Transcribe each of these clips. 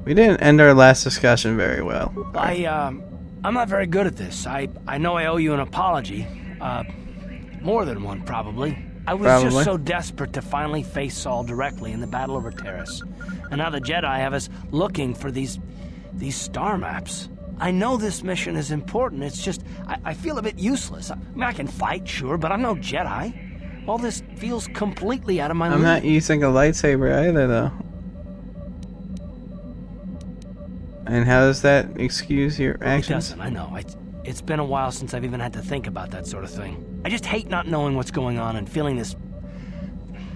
We didn't end our last discussion very well. I'm not very good at this. I know I owe you an apology. More than one, probably. I was just Probably. so desperate to finally face Saul directly in the battle over Terrace. And now the Jedi have us looking for these star maps. I know this mission is important, it's just, I feel a bit useless. I mean, I can fight, sure, but I'm no Jedi. All this feels completely out of my league. I'm not using a lightsaber either, though. And how does that excuse your actions? It doesn't, I know. It's been a while since I've even had to think about that sort of thing. I just hate not knowing what's going on and feeling this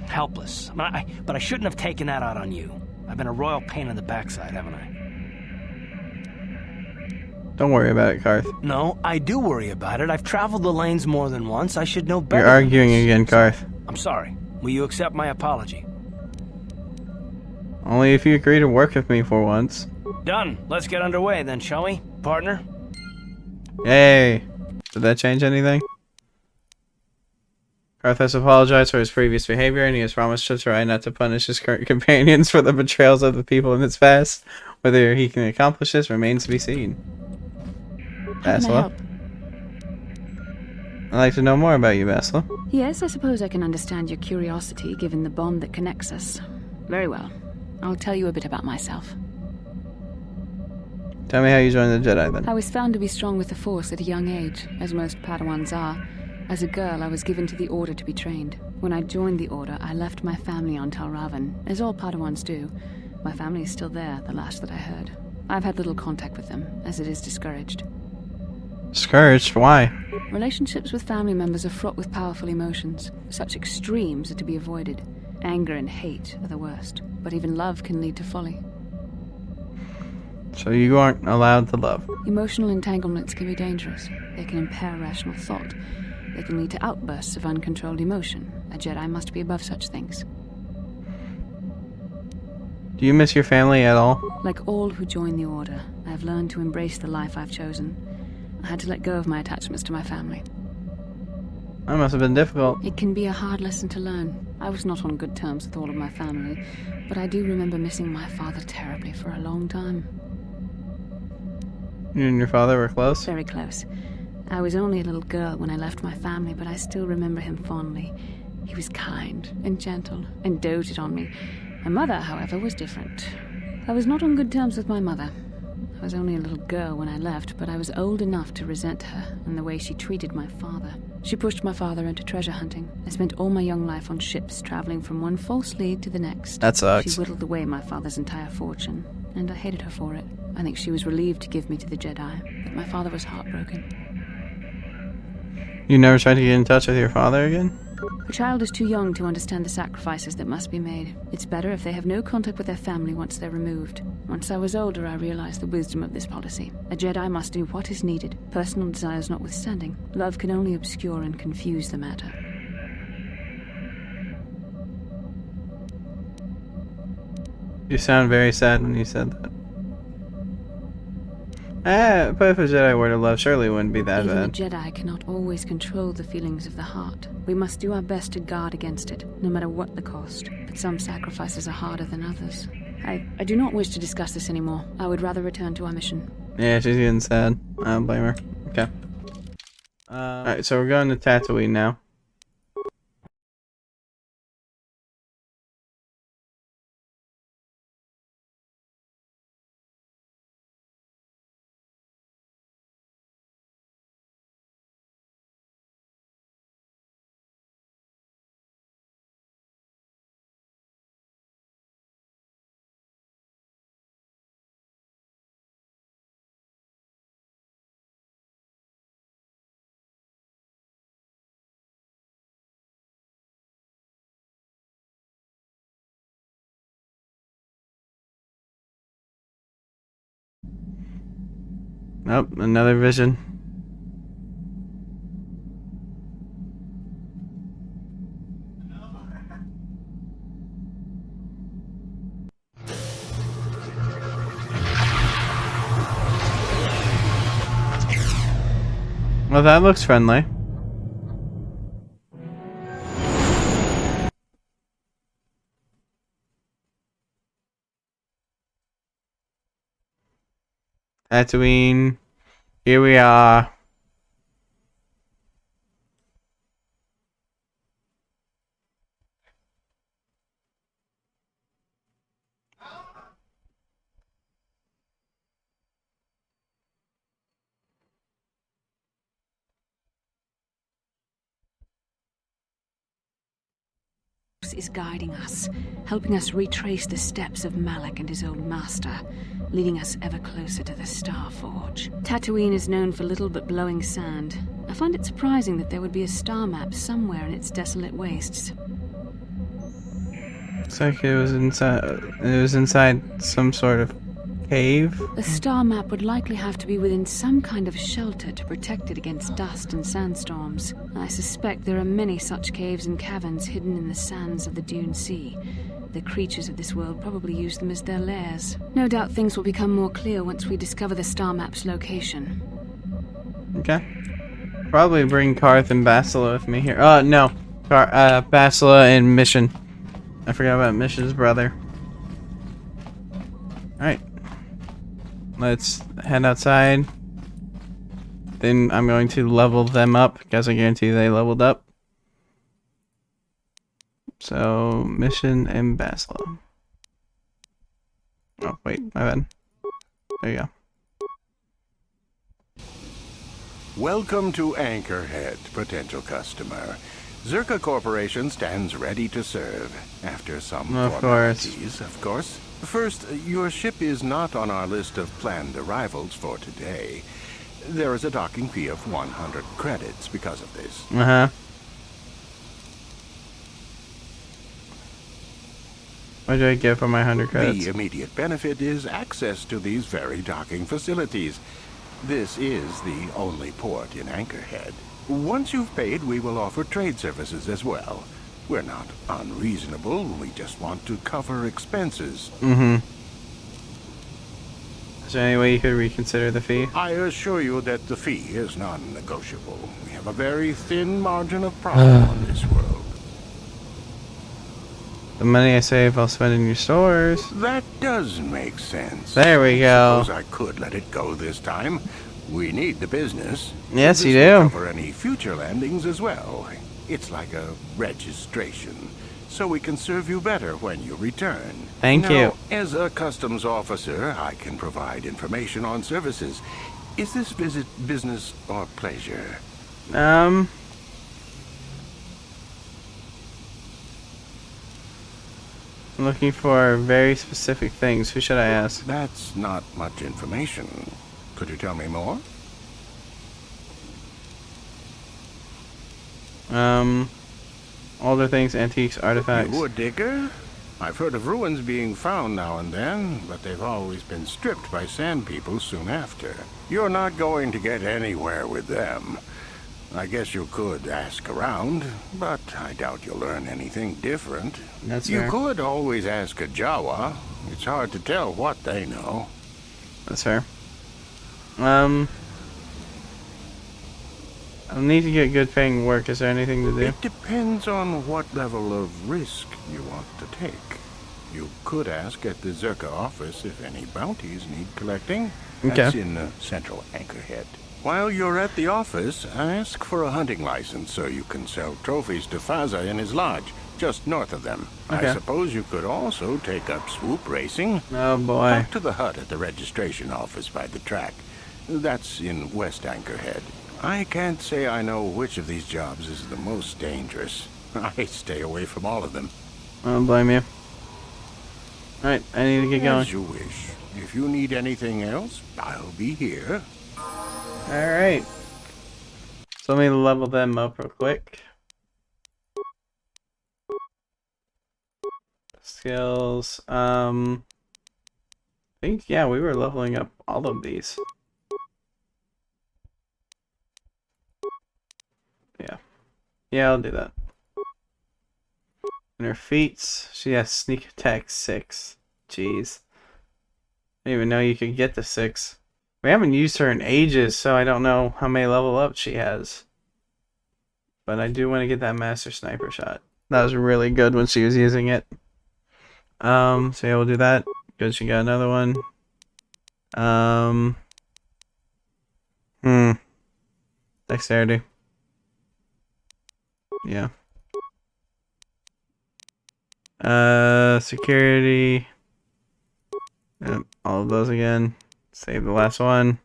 helpless. But I shouldn't have taken that out on you. I've been a royal pain in the backside, haven't I? Don't worry about it, Karth. No, I do worry about it. I've traveled the lanes more than once. I should know better. You're arguing again, Karth. I'm sorry. Will you accept my apology? Only if you agree to work with me for once. Done. Let's get underway then, shall we, partner? Yay! Did that change anything? Karth has apologized for his previous behavior, and he has promised to try not to punish his current companions for the betrayals of the people in his past. Whether he can accomplish this remains to be seen. Basila? I'd like to know more about you, Basila. Yes, I suppose I can understand your curiosity, given the bond that connects us. Very well. I'll tell you a bit about myself. Tell me how you joined the Jedi, then. I was found to be strong with the Force at a young age, as most Padawans are. As a girl, I was given to the Order to be trained. When I joined the Order, I left my family on Tal Ravan, as all Padawans do. My family is still there, the last that I heard. I've had little contact with them, as it is discouraged. Discouraged? Why? Relationships with family members are fraught with powerful emotions. Such extremes are to be avoided. Anger and hate are the worst, but even love can lead to folly. So you aren't allowed to love. Emotional entanglements can be dangerous. They can impair rational thought. They can lead to outbursts of uncontrolled emotion. A Jedi must be above such things. Do you miss your family at all? Like all who join the Order, I have learned to embrace the life I've chosen. I had to let go of my attachments to my family. That must have been difficult. It can be a hard lesson to learn. I was not on good terms with all of my family, but I do remember missing my father terribly for a long time. You and your father were close? Very close. I was only a little girl when I left my family, but I still remember him fondly. He was kind and gentle and doted on me. My mother, however, was different. I was not on good terms with my mother. I was only a little girl when I left, but I was old enough to resent her and the way she treated my father. She pushed my father into treasure hunting. I spent all my young life on ships, traveling from one false lead to the next. That sucks. She whittled away my father's entire fortune, and I hated her for it. I think she was relieved to give me to the Jedi, but my father was heartbroken. You never tried to get in touch with your father again? A child is too young to understand the sacrifices that must be made. It's better if they have no contact with their family once they're removed. Once I was older, I realized the wisdom of this policy. A Jedi must do what is needed, personal desires notwithstanding. Love can only obscure and confuse the matter. You sound very sad when you said that. But if a Jedi were to love, surely it wouldn't be that Even bad. a Jedi cannot always control the feelings of the heart. We must do our best to guard against it, no matter what the cost. But some sacrifices are harder than others. I do not wish to discuss this anymore. I would rather return to our mission. Yeah, she's getting sad. I don't blame her. Okay. Alright, so we're going to Tatooine now. Nope, another vision. Well, that looks friendly. Tatooine. Here we are. Is guiding us, helping us retrace the steps of Malak and his old master, leading us ever closer to the Star Forge. Tatooine is known for little but blowing sand. I find it surprising that there would be a star map somewhere in its desolate wastes. Looks like it was inside. It was inside some sort of cave. The star map would likely have to be within some kind of shelter to protect it against dust and sandstorms. I suspect there are many such caves and caverns hidden in the sands of the Dune Sea. The creatures of this world probably use them as their lairs. No doubt things will become more clear once we discover the star map's location. Okay. Probably bring Karth and Basila with me here. No. Basila and Mission. I forgot about Mission's brother. Alright. Let's head outside. Then I'm going to level them up because I guarantee they leveled up. So, Mission and Basila. Oh, wait, my bad. There you go. Welcome to Anchorhead, potential customer. Zerka Corporation stands ready to serve. After some formalities, of course. First, your ship is not on our list of planned arrivals for today. There is a docking fee of 100 credits because of this. Uh-huh. What do I get for my 100 credits? The immediate benefit is access to these very docking facilities. This is the only port in Anchorhead. Once you've paid, we will offer trade services as well. We're not unreasonable, we just want to cover expenses. Mm-hmm. Is there any way you could reconsider the fee? I assure you that the fee is non-negotiable. We have a very thin margin of profit on this world. The money I save, I'll spend in your stores. That does make sense. There we go. I suppose I could let it go this time. We need the business. Yes, you This will do. cover any future landings as well. It's like a registration, so we can serve you better when you return. Thank you. As a customs officer, I can provide information on services. Is this visit business or pleasure? I'm looking for very specific things. Who should I ask? That's not much information. Could you tell me more? Older things, antiques, artifacts. You a digger? I've heard of ruins being found now and then, but they've always been stripped by sand people soon after. You're not going to get anywhere with them. I guess you could ask around, but I doubt you'll learn anything different. That's You fair. could always ask a Jawa. It's hard to tell what they know. That's fair. I'll need to get good paying work. Is there anything to do? It depends on what level of risk you want to take. You could ask at the Zerka office if any bounties need collecting. That's Okay. in central Anchorhead. While you're at the office, ask for a hunting license so you can sell trophies to Faza in his lodge, just north of them. Okay. I suppose you could also take up swoop racing. Oh boy. Talk to the hut at the registration office by the track. That's in West Anchorhead. I can't say I know which of these jobs is the most dangerous. I stay away from all of them. I don't blame you. Alright, I need to get going. As you wish. If you need anything else, I'll be here. Alright. So let me level them up real quick. Skills. I think, yeah, we were leveling up all of these. Yeah. Yeah, I'll do that. And her feats, she has sneak attack 6. Jeez. I didn't even know you could get the 6. We haven't used her in ages, so I don't know how many level ups she has. But I do want to get that master sniper shot. That was really good when she was using it. So yeah, we'll do that. Good, she got another one. Dexterity. Yeah. Security. Yep, all of those again. Save the last one.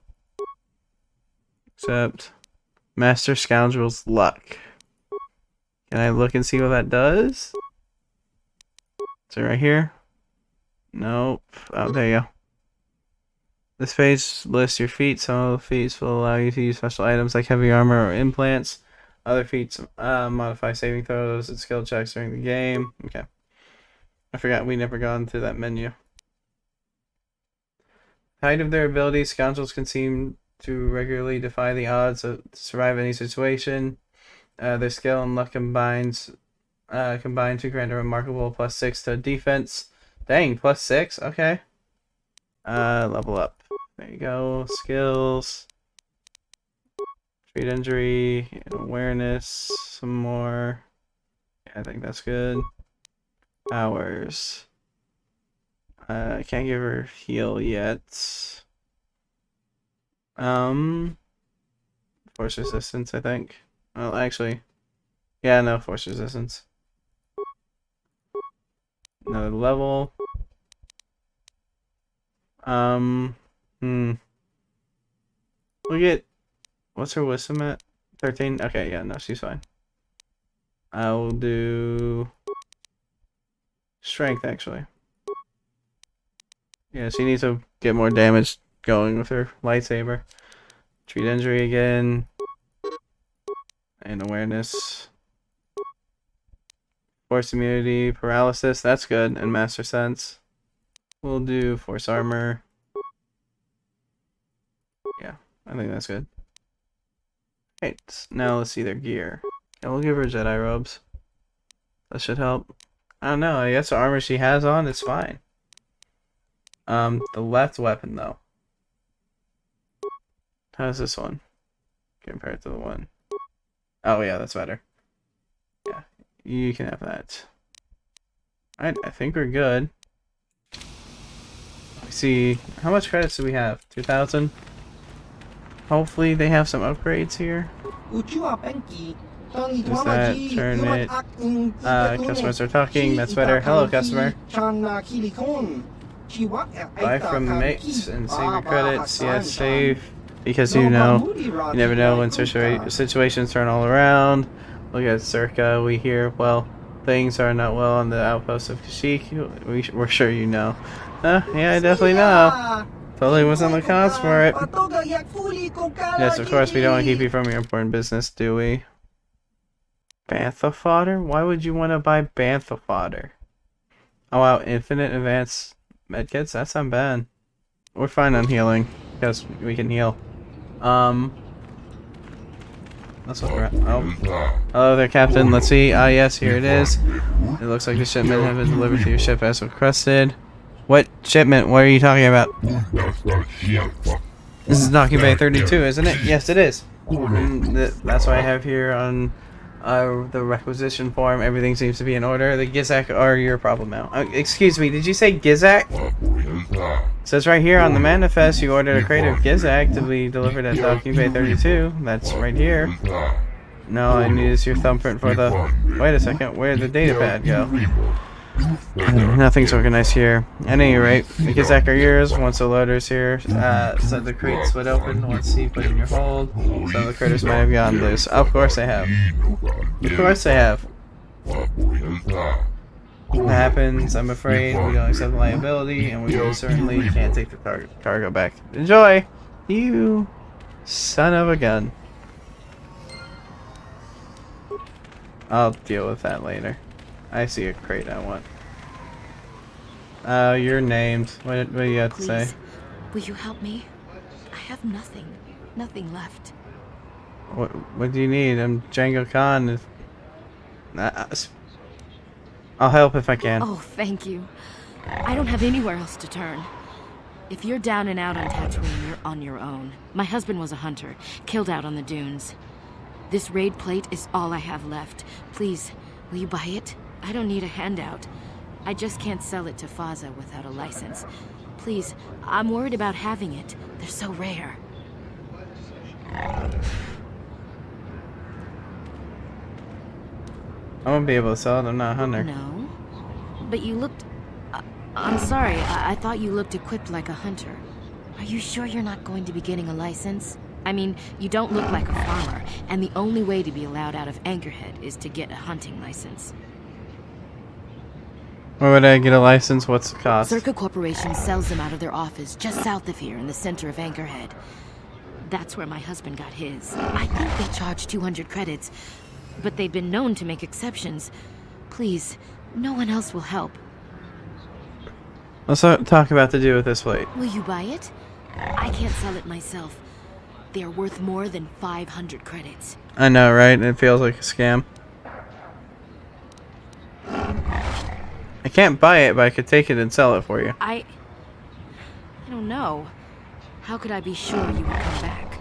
Except Master Scoundrel's Luck. Can I look and see what that does? Is it right here? Nope. Oh, there you go. This page lists your feats. Some of the feats will allow you to use special items like heavy armor or implants. Other feats modify saving throws and skill checks during the game. Okay. I forgot we never got into that menu. Height of their abilities, scoundrels can seem to regularly defy the odds to survive any situation. Their skill and luck combine to grant a remarkable +6 to defense. Dang, +6? Okay. Level up. There you go. Skills. Treat injury. Awareness. Some more. Yeah, I think that's good. Powers. I can't give her heal yet. Force resistance, I think. Well, actually, yeah, no, force resistance. Another level. Look at, what's her wisdom at? 13? Okay, yeah, no, she's fine. I will do strength, actually. Yeah, she needs to get more damage going with her lightsaber. Treat injury again. And awareness. Force immunity, paralysis, that's good. And master sense. We'll do force armor. Yeah, I think that's good. Right, now let's see their gear. Yeah, we'll give her Jedi robes. That should help. I don't know, I guess the armor she has on is fine. The left weapon though. How's this one compared to the one? Oh yeah, that's better. Yeah, you can have that. Alright, I think we're good. Let's see, how much credits do we have? 2,000? Hopefully they have some upgrades here. Does that turn it? Customers are talking, that's better. Hello, customer. Buy from mates and save your credits. Yes, save. Because you know, you never know when situations turn all around. Look at Circa. We hear, well, things are not well on the outpost of Kashyyyk. We're sure you know. Yeah, I definitely know. Totally was on the cards for it. Yes, of course, we don't want to keep you from your important business, do we? Bantha fodder? Why would you want to buy bantha fodder? Oh wow, infinite advanced medkits? That's not bad. We're fine on healing, because we can heal. Let's look around. Oh. Hello there, Captain. Let's see. Ah, yes, here it is. It looks like the shipment has been delivered to your ship as requested. What shipment? What are you talking about? This is Docking Bay 32, isn't it? Yes, it is. That's what I have here on the requisition form. Everything seems to be in order. The Gizak are your problem now. Excuse me, did you say Gizak? It says right here on the manifest you ordered a crate of Gizak to be delivered at Docking Bay 32. That's right here. No, I need is your thumbprint for the... Wait a second, where did the data pad go? Nothing's organized here. At any rate, the Gizak are yours once the loader's here. So the crate split open once you put in your hold. So the critters might have gone loose. Of course they have. Of course they have. That happens, I'm afraid. We don't accept liability, and we certainly can't take the cargo back. Enjoy! You son of a gun. I'll deal with that later. I see a crate I want. You're named. What do you have to say? Will you help me? I have nothing. Nothing left. What do you need? I'm Jango Kahn. I'll help if I can. Oh, thank you. I don't have anywhere else to turn. If you're down and out on Tatooine, you're on your own. My husband was a hunter, killed out on the dunes. This raid plate is all I have left. Please, will you buy it? I don't need a handout. I just can't sell it to Faza without a license. Please, I'm worried about having it. They're so rare. I won't be able to sell it. I'm not a hunter. No. But you looked... I'm sorry, I thought you looked equipped like a hunter. Are you sure you're not going to be getting a license? I mean, you don't look like a farmer, and the only way to be allowed out of Anchorhead is to get a hunting license. Where would I get a license? What's the cost? Zerka Corporation sells them out of their office just south of here in the center of Anchorhead. That's where my husband got his. I think they charge 200 credits, but they've been known to make exceptions. Please, no one else will help. Let's talk about the deal with this plate. Will you buy it? I can't sell it myself. They're worth more than 500 credits. I know, right? It feels like a scam. I can't buy it, but I could take it and sell it for you. I don't know. How could I be sure you would come back?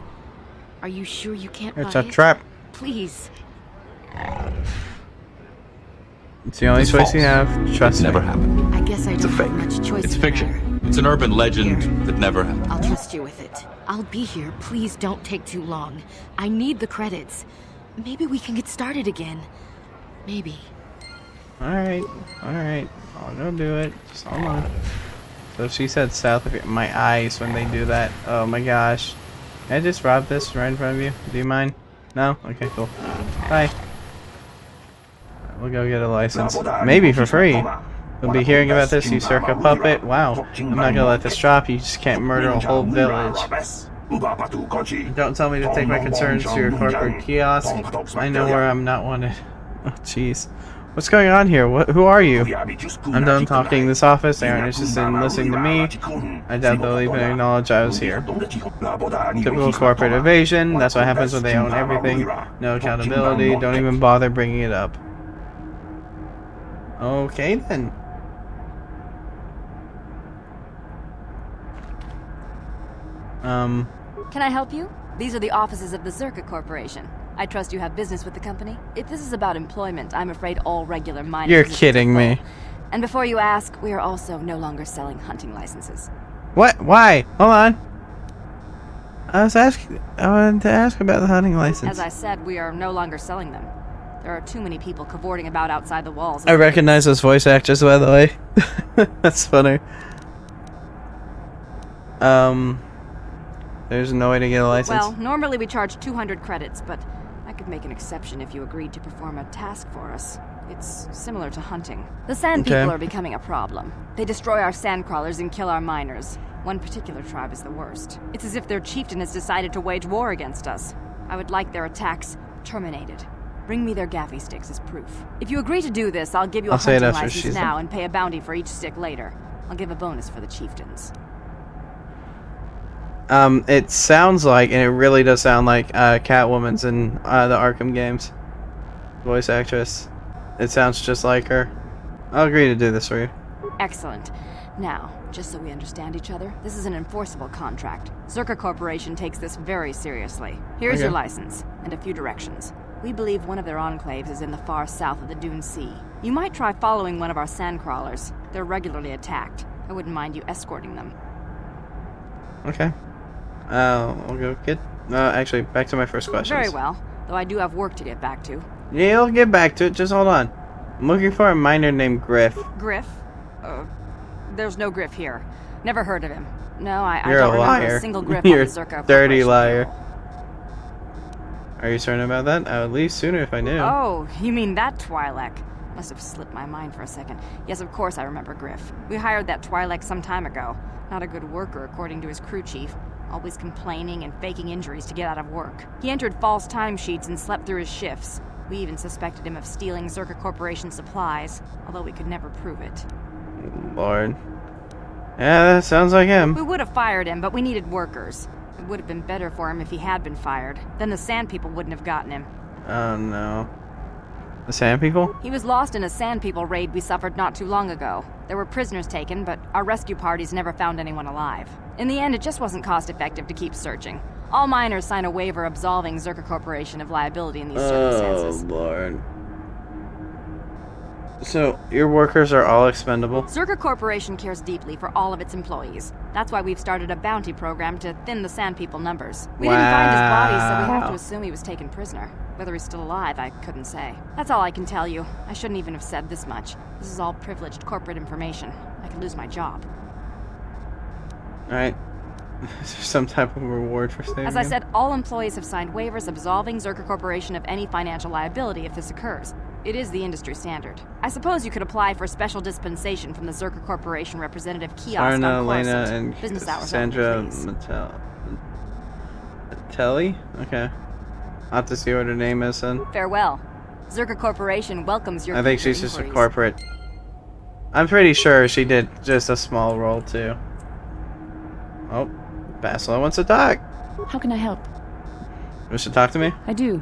Are you sure you can't buy it? It's a trap. Please. It's the only choice you have. Trust me. Never happened. I guess I don't have much choice. It's in the matter. fiction. It's an urban legend that never happened. I'll trust you with it. I'll be here. Please don't take too long. I need the credits. Maybe we can get started again. Maybe. Alright. Alright. I'll go do it. Just hold on. So she said south of here. My eyes when they do that. Oh my gosh. Can I just rob this right in front of you? Do you mind? No? Okay, cool. Bye. We'll go get a license. Maybe for free. We'll be hearing about this, you Circa puppet. Wow. I'm not gonna let this drop. You just can't murder a whole village. Don't tell me to take my concerns to your corporate kiosk. I know where I'm not wanted. Oh, jeez. What's going on here? Who are you? I'm done talking in this office. They aren't interested in listening to me. I doubt they'll even acknowledge I was here. Typical corporate evasion. That's what happens when they own everything. No accountability. Don't even bother bringing it up. Okay, then. Can I help you? These are the offices of the Zerka Corporation. I trust you have business with the company. If this is about employment, I'm afraid all regular minor You're positions kidding are me. full. And before you ask, we are also no longer selling hunting licenses. What? Why? Hold on. I wanted to ask about the hunting license. As I said, we are no longer selling them. There are too many people cavorting about outside the walls. I recognize this voice actress, by the way. That's funny. There's no way to get a license. Well, normally we charge 200 credits, but I could make an exception if you agreed to perform a task for us. It's similar to hunting. The sand people are becoming a problem. They destroy our sand crawlers and kill our miners. One particular tribe is the worst. It's as if their chieftain has decided to wage war against us. I would like their attacks terminated. Bring me their gaffy sticks as proof. If you agree to do this, I'll give you a hunting license now and pay a bounty for each stick later. I'll give a bonus for the chieftains. It sounds like, and it really does sound like, Catwoman's in the Arkham games. Voice actress. It sounds just like her. I'll agree to do this for you. Excellent. Now, just so we understand each other, this is an enforceable contract. Zerka Corporation takes this very seriously. Here's your license, and a few directions. We believe one of their enclaves is in the far south of the Dune Sea. You might try following one of our sand crawlers. They're regularly attacked. I wouldn't mind you escorting them. Okay. I'll go get... actually, back to my first question. Very well, though I do have work to get back to. Yeah, I'll get back to it. Just hold on. I'm looking for a miner named Griff. Griff? There's no Griff here. Never heard of him. No, I You're don't a remember liar. a single Griff You're on the Zerka dirty Corporation liar. payroll. Are you certain about that? I would leave sooner if I knew. Oh, you mean that Twi'lek? Must have slipped my mind for a second. Yes, of course I remember Griff. We hired that Twi'lek some time ago. Not a good worker, according to his crew chief. Always complaining and faking injuries to get out of work. He entered false timesheets and slept through his shifts. We even suspected him of stealing Zerka Corporation supplies, although we could never prove it. Lord. Yeah, that sounds like him. We would have fired him, but we needed workers. It would have been better for him if he had been fired. Then the Sand People wouldn't have gotten him. Oh no. The Sand People? He was lost in a Sand People raid we suffered not too long ago. There were prisoners taken, but our rescue parties never found anyone alive. In the end, it just wasn't cost-effective to keep searching. All miners sign a waiver absolving Zerka Corporation of liability in these circumstances. Oh, Lord. So, your workers are all expendable? Zerka Corporation cares deeply for all of its employees. That's why we've started a bounty program to thin the Sand People numbers. We didn't find his body, so we have to assume he was taken prisoner. Whether he's still alive, I couldn't say. That's all I can tell you. I shouldn't even have said this much. This is all privileged corporate information. I could lose my job. Alright. Is there some type of reward for saving As I him? said, all employees have signed waivers absolving Zerka Corporation of any financial liability if this occurs. It is the industry standard. I suppose you could apply for special dispensation from the Zerka Corporation representative kiosk Sarna, on Lena, Coruscant. and Business hours Sandra only, please. Matelli? Okay. I'll have to see what her name is then. Farewell. Zerka Corporation welcomes your I think future she's just a inquiries. corporate. I'm pretty sure she did just a small role too. Oh, Basila wants to talk. How can I help? You wish to talk to me? I do.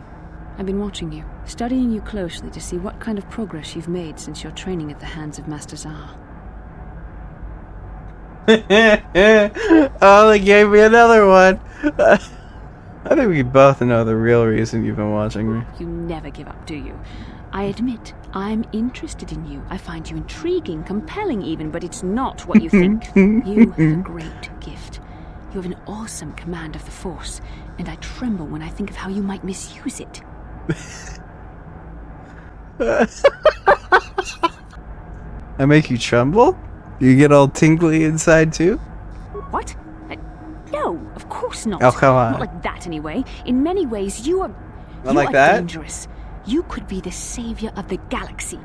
I've been watching you, studying you closely to see what kind of progress you've made since your training at the hands of Master Zahar. Oh, they gave me another one. I think we both know the real reason you've been watching me. You never give up, do you? I admit, I'm interested in you. I find you intriguing, compelling even, but it's not what you think. You have a great gift. You have an awesome command of the Force, and I tremble when I think of how you might misuse it. I make you tremble? You get all tingly inside too? What? No, of course not. Oh, come on. Not like that, anyway. In many ways, you are... Not like that? Dangerous. You could be the savior of the galaxy,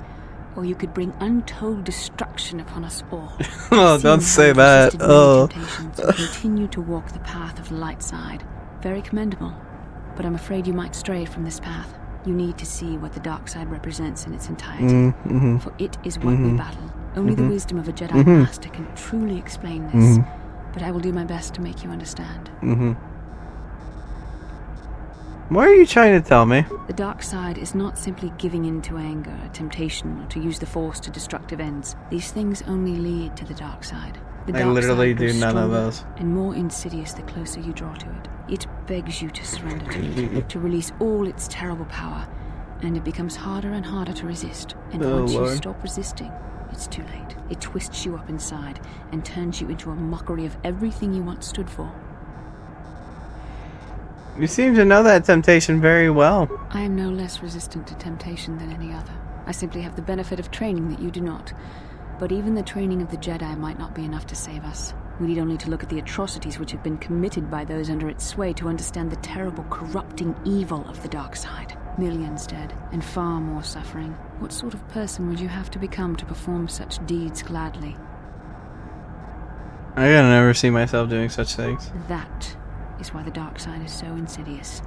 or you could bring untold destruction upon us all. Oh, don't say that. Oh. Temptations and continue to walk the path of the light side. Very commendable. But I'm afraid you might stray from this path. You need to see what the dark side represents in its entirety. For it is what we battle. Only the wisdom of a Jedi Master can truly explain this. But I will do my best to make you understand. What are you trying to tell me? The dark side is not simply giving in to anger, temptation, or to use the Force to destructive ends. These things only lead to the dark side. The I dark literally side grows do none of stronger those. and more insidious the closer you draw to it. It begs you to surrender to it, to release all its terrible power, and it becomes harder and harder to resist. And once you stop resisting, it's too late. It twists you up inside and turns you into a mockery of everything you once stood for. You seem to know that temptation very well. I am no less resistant to temptation than any other. I simply have the benefit of training that you do not. But even the training of the Jedi might not be enough to save us. We need only to look at the atrocities which have been committed by those under its sway to understand the terrible, corrupting evil of the dark side. Millions dead, and far more suffering. What sort of person would you have to become to perform such deeds gladly? I gotta never see myself doing such things. That is why the dark side is so insidious.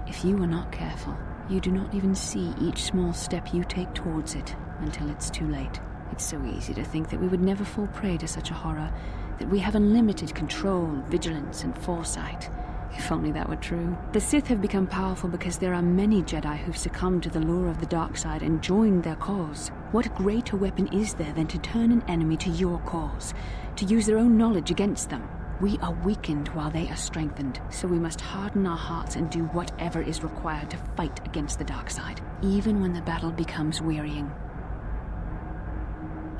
If you are not careful, you do not even see each small step you take towards it until it's too late. It's so easy to think that we would never fall prey to such a horror, that we have unlimited control, vigilance, and foresight. If only that were true. The Sith have become powerful because there are many Jedi who've succumbed to the lure of the dark side and joined their cause. What greater weapon is there than to turn an enemy to your cause, to use their own knowledge against them? We are weakened while they are strengthened, so we must harden our hearts and do whatever is required to fight against the dark side, even when the battle becomes wearying.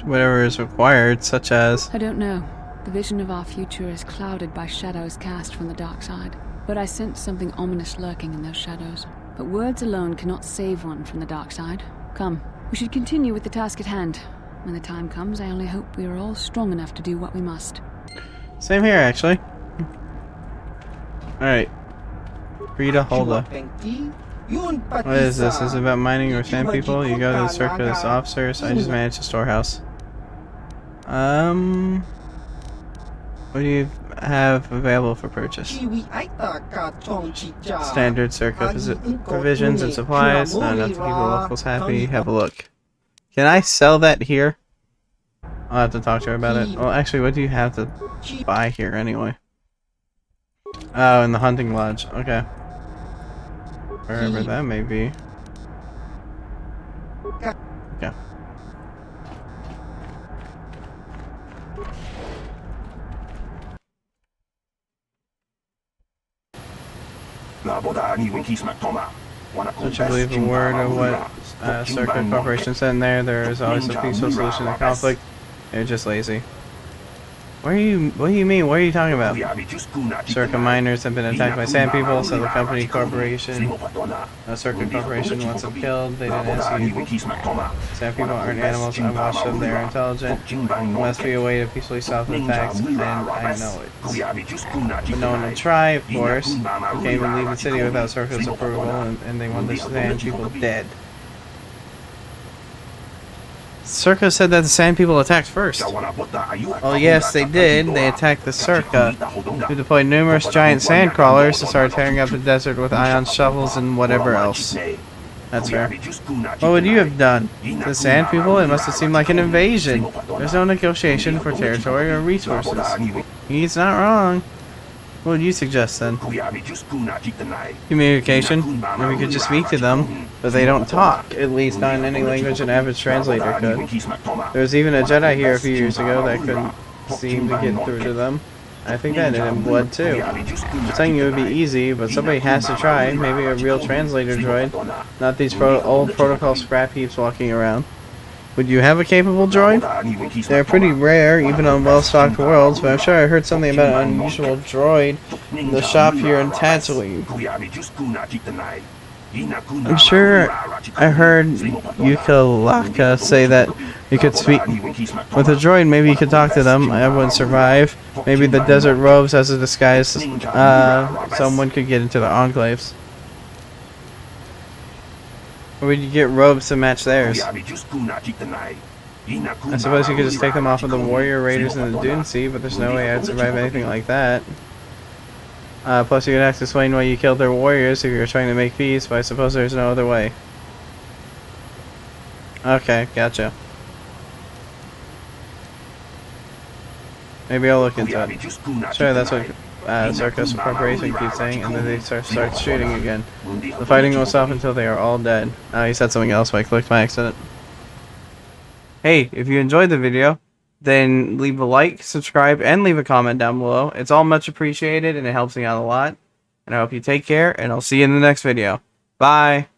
Whatever is required, such as... I don't know. The vision of our future is clouded by shadows cast from the dark side. But I sense something ominous lurking in those shadows. But words alone cannot save one from the dark side. Come, we should continue with the task at hand. When the time comes, I only hope we are all strong enough to do what we must. Same here, actually. Alright. Rita Holda. What is this? Is it about mining or sand people? You go to the circus officers. I just managed a storehouse. What do you have available for purchase? Standard circa provisions and supplies. Not enough to keep the locals happy. Have a look. Can I sell that here? I'll have to talk to her about it. Well, actually, what do you have to buy here anyway? Oh, in the hunting lodge. Okay. Wherever that may be. Okay. Don't you believe a word of what Circuit Corporation said in there? There is always a peaceful solution to conflict. They're just lazy. What do you mean? What are you talking about? Circa miners have been attacked by sand people, so the company corporation, Circuit Corporation wants them killed. They didn't ask you. Sand people aren't animals. I watched them. They're intelligent. There must be a way to peacefully stop the attacks, and I know it. But no one will try, of course. We can't even leave the city without Circa's approval, and they want the sand people dead. Circa said that the sand people attacked first. Well, yes, they did. They attacked the Circa, who deployed numerous giant sand crawlers to start tearing up the desert with ion shovels and whatever else. That's fair. What would you have done? The sand people? It must have seemed like an invasion. There's no negotiation for territory or resources. He's not wrong. What would you suggest then? Communication. Maybe we could just speak to them, but they don't talk. At least not in any language an average translator could. There was even a Jedi here a few years ago that couldn't seem to get through to them. I think that ended in blood too. I'm saying it would be easy, but somebody has to try. Maybe a real translator droid, not these old protocol scrap heaps walking around. Would you have a capable droid? They're pretty rare, even on well-stocked worlds, but I'm sure I heard something about an unusual droid in the shop here in Tatooine. I'm sure I heard Yukalaka say that you could speak with a droid. Maybe you could talk to them. I wouldn't survive. Maybe the desert robes as a disguise. Someone could get into the enclaves. Or would you get robes to match theirs? I suppose you could just take them off of the warrior raiders in the Dune Sea, but there's no way I'd survive anything like that. Plus you could have to explain why you killed their warriors if you're trying to make peace, but I suppose there's no other way. Okay, gotcha. Maybe I'll look into it. Sure, that's what Circus Corporation keeps saying, and then they start shooting again. The fighting won't stop until they are all dead. He said something else, but I clicked by accident. Hey, if you enjoyed the video, then leave a like, subscribe, and leave a comment down below. It's all much appreciated, and it helps me out a lot. And I hope you take care, and I'll see you in the next video. Bye!